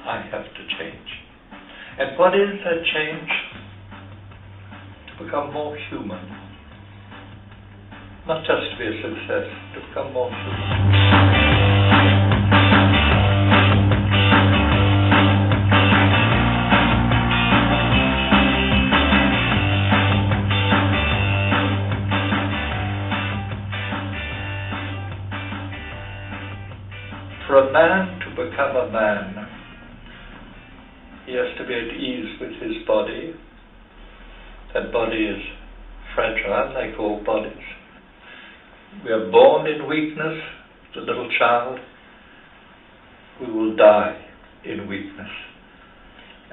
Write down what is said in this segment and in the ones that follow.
I have to change. And what is that change? To become more human. Not just to be a success, to become more human. For a man to become a man, he has to be at ease with his body. That body is fragile, like all bodies. We are born in weakness, the little child. We will die in weakness.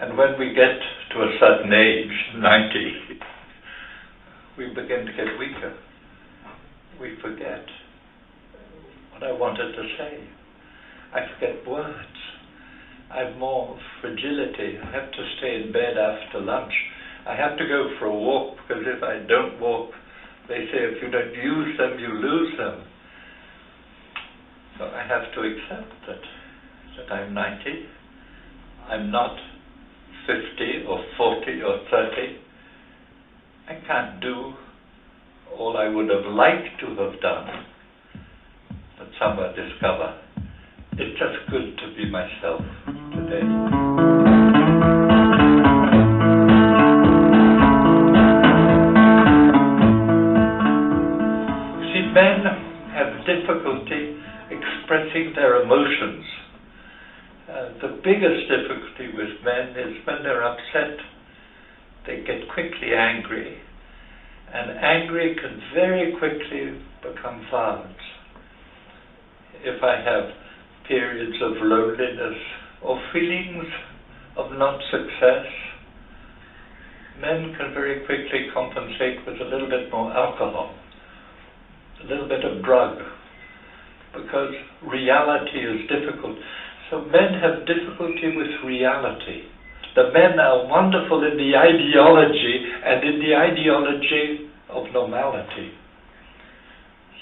And when we get to a certain age, 90, we begin to get weaker. We forget what I wanted to say. I forget words. I have more fragility. I have to stay in bed after lunch. I have to go for a walk, because if I don't walk, they say if you don't use them, you lose them. So I have to accept that I'm 90. I'm not 50 or 40 or 30. I can't do all I would have liked to have done, but somewhere discover it's just good to be myself today. See, men have difficulty expressing their emotions. The biggest difficulty with men is when they're upset, they get quickly angry, and angry can very quickly become violence. If I have periods of loneliness or feelings of not success, men can very quickly compensate with a little bit more alcohol, a little bit of drug, because reality is difficult. So men have difficulty with reality. The men are wonderful in the ideology and in the ideology of normality.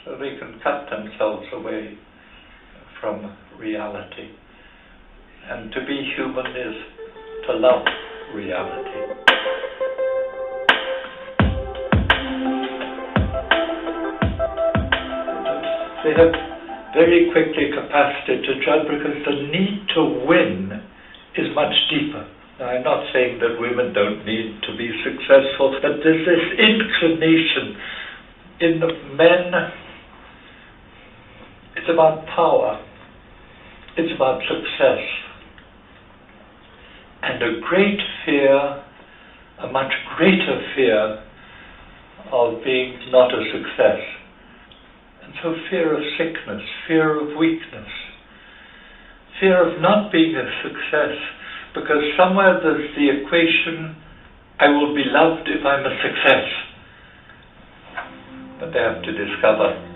So they can cut themselves away from reality. And to be human is to love reality. They have very quickly capacity to judge, because the need to win is much deeper. Now, I'm not saying that women don't need to be successful, but there's this inclination in the men. It's about power. It's about success. And a great fear, a much greater fear of being not a success. And so fear of sickness, fear of weakness, fear of not being a success, because somewhere there's the equation, I will be loved if I'm a success. But they have to discover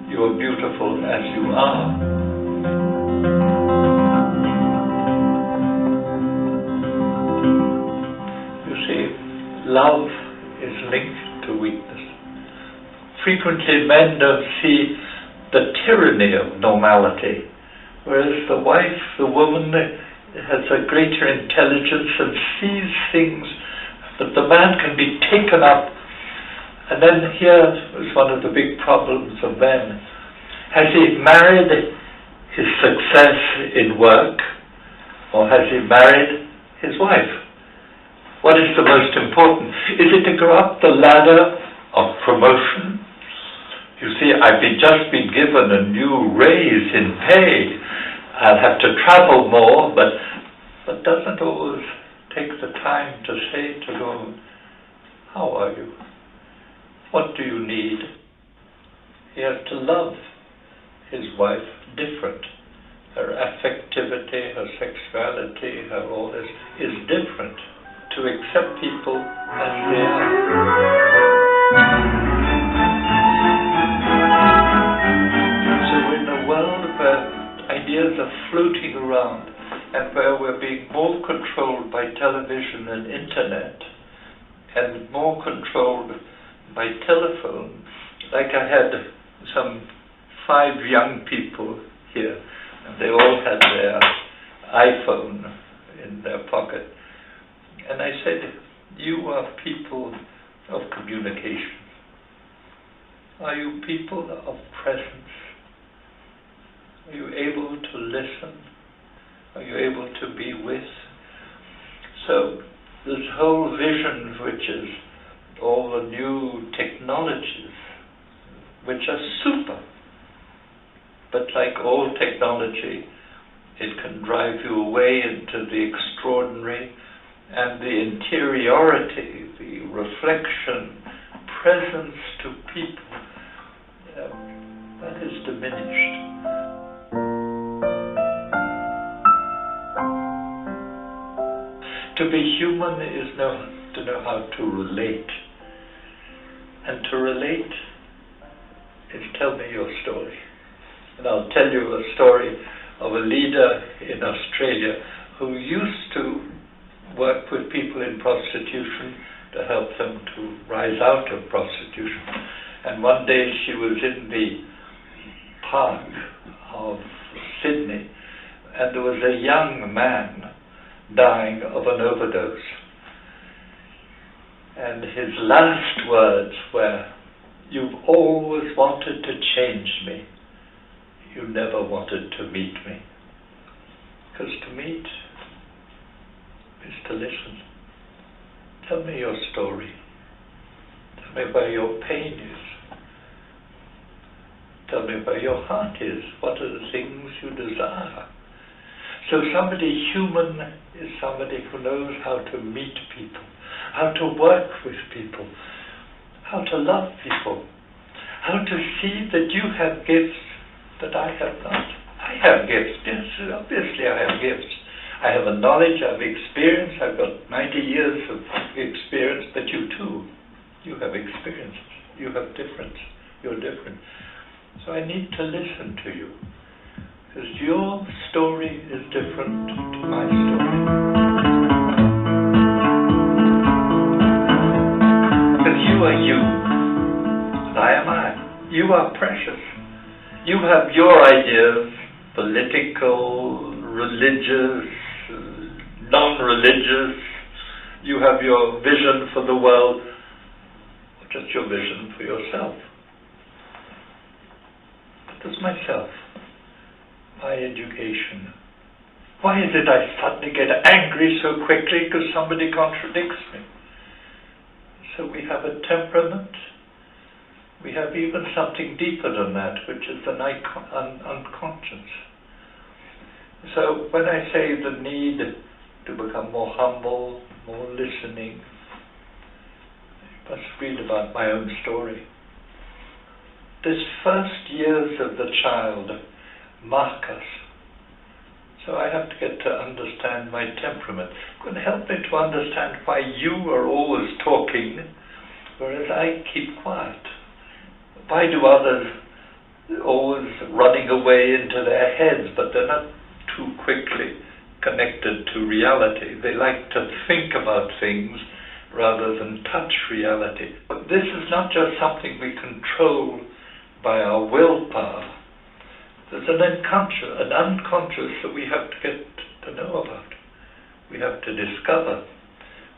you are beautiful as you are. You see, love is linked to weakness. Frequently men don't see the tyranny of normality, whereas the wife, the woman, has a greater intelligence and sees things that the man can be taken up. And then here is one of the big problems of men. Has he married his success in work, or has he married his wife? What is the most important? Is it to go up the ladder of promotion? You see, I've just been given a new raise in pay. I'll have to travel more, but doesn't always take the time to say to them, how are you? What do you need? He has to love his wife different. Her affectivity, her sexuality, her all this is different. To accept people as they are. So in a world where ideas are floating around and where we're being more controlled by television and internet and more controlled by telephone, like I had some 5 young people here, and they all had their iPhone in their pocket. And I said, you are people of communication. Are you people of presence? Are you able to listen? Are you able to be with? So this whole vision, which is all the new technologies, which are super, but like all technology, it can drive you away into the extraordinary, and the interiority, the reflection, presence to people, that is diminished. To be human is to know how to relate. And to relate is tell me your story. And I'll tell you a story of a leader in Australia who used to work with people in prostitution to help them to rise out of prostitution. And one day she was in the park of Sydney, and there was a young man dying of an overdose. And his last words were, "You've always wanted to change me. You never wanted to meet me." Because to meet is to listen. Tell me your story. Tell me where your pain is. Tell me where your heart is. What are the things you desire? So somebody human is somebody who knows how to meet people, how to work with people, how to love people, how to see that you have gifts that I have not. I have gifts, yes, obviously I have gifts. I have a knowledge, I have experience, I've got 90 years of experience, but you too, you have experiences, you have difference, you're different. So I need to listen to you, because your story is different to my story. Because you are you, and I am I. You are precious. You have your ideas, political, religious, non-religious. You have your vision for the world, or just your vision for yourself. But there's myself, my education. Why is it I suddenly get angry so quickly? Because somebody contradicts me. So we have a temperament. We have even something deeper than that, which is an unconscious. So when I say the need to become more humble, more listening, I must read about my own story. This first years of the child mark us. So I have to get to understand my temperament. It's going to help me to understand why you are always talking, whereas I keep quiet. Why do others always running away into their heads, but they're not too quickly connected to reality? They like to think about things rather than touch reality. But this is not just something we control by our willpower. There's an unconscious that we have to get to know about. We have to discover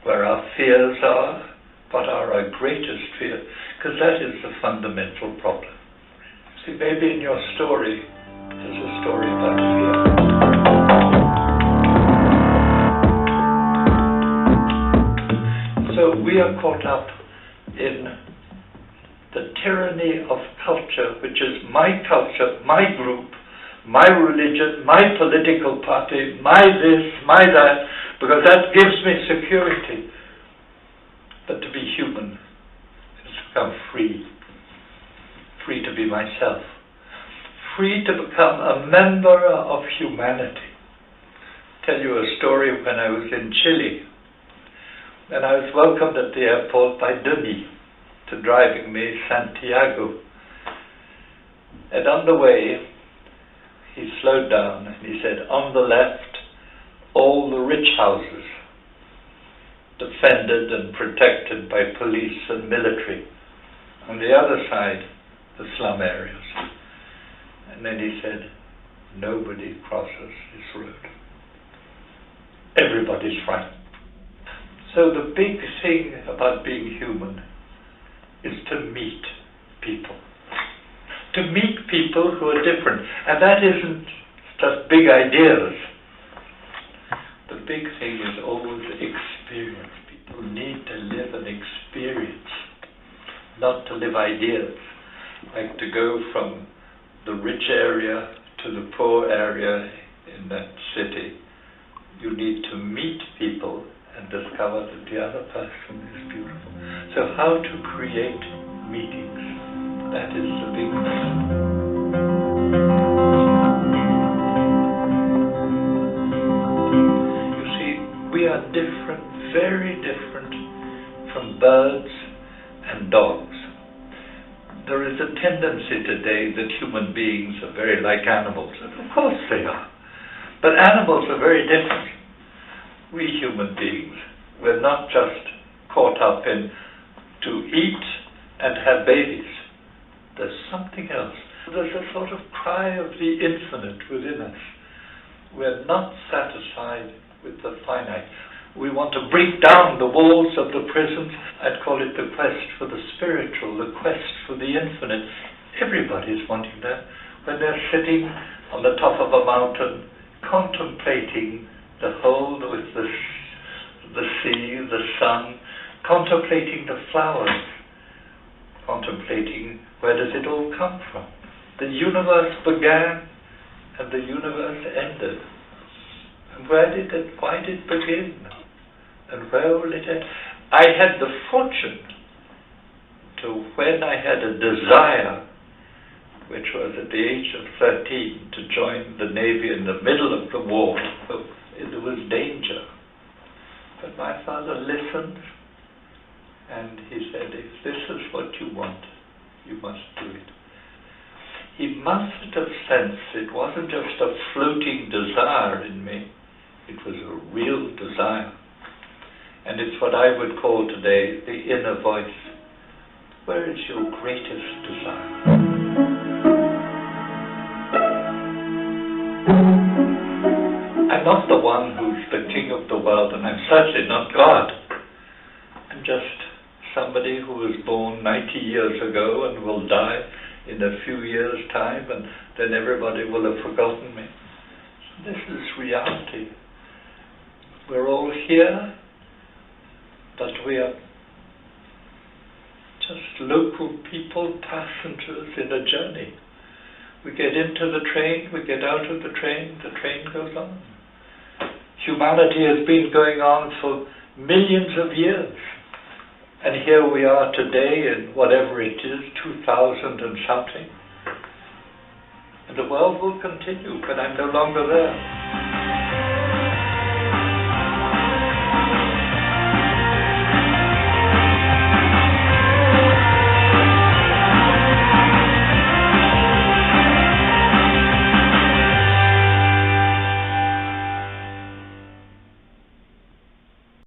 where our fears are, what are our greatest fears, because that is the fundamental problem. See, maybe in your story, there's a story about fear. So we are caught up in the tyranny of culture, which is my culture, my group, my religion, my political party, my this, my that, because that gives me security. But to be human is to become free. Free to be myself. Free to become a member of humanity. I'll tell you a story when I was in Chile. And I was welcomed at the airport by Denis to driving me Santiago. And on the way, he slowed down and he said, on the left, all the rich houses, defended and protected by police and military. On the other side, the slum areas. And then he said, nobody crosses this road. everybody's frightened. So the big thing about being human is to meet people. To meet people who are different. And that isn't just big ideas. The big thing is always experience. People need to live an experience, not to live ideas. Like to go from the rich area to the poor area in that city. You need to meet people and discover that the other person is beautiful. So how to create meetings? That is the big thing. You see, we are different, very different from birds and dogs. There is a tendency today that human beings are very like animals. And of course they are. But animals are very different. We human beings, we're not just caught up in to eat and have babies. There's something else. There's a sort of cry of the infinite within us. We're not satisfied with the finite. We want to break down the walls of the prisons. I'd call it the quest for the spiritual, the quest for the infinite. Everybody's wanting that. When they're sitting on the top of a mountain, contemplating the whole with the sea, the sun, contemplating the flowers, contemplating where does it all come from. The universe began and the universe ended. And why did it begin? And where will it end? I had the fortune to, when I had a desire, which was at the age of 13, to join the Navy in the middle of the war. There was danger. But my father listened, and he said, if this is what you want, you must do it. He must have sensed it wasn't just a floating desire in me, it was a real desire. And it's what I would call today the inner voice. Where is your greatest desire? I'm not the one who's the king of the world, and I'm certainly not God. I'm just somebody who was born 90 years ago and will die in a few years' time, and then everybody will have forgotten me. So this is reality. We're all here, but we are just local people, passengers in a journey. We get into the train, we get out of the train goes on. Humanity has been going on for millions of years. And here we are today in whatever it is, 2000 and something. And the world will continue, but I'm no longer there.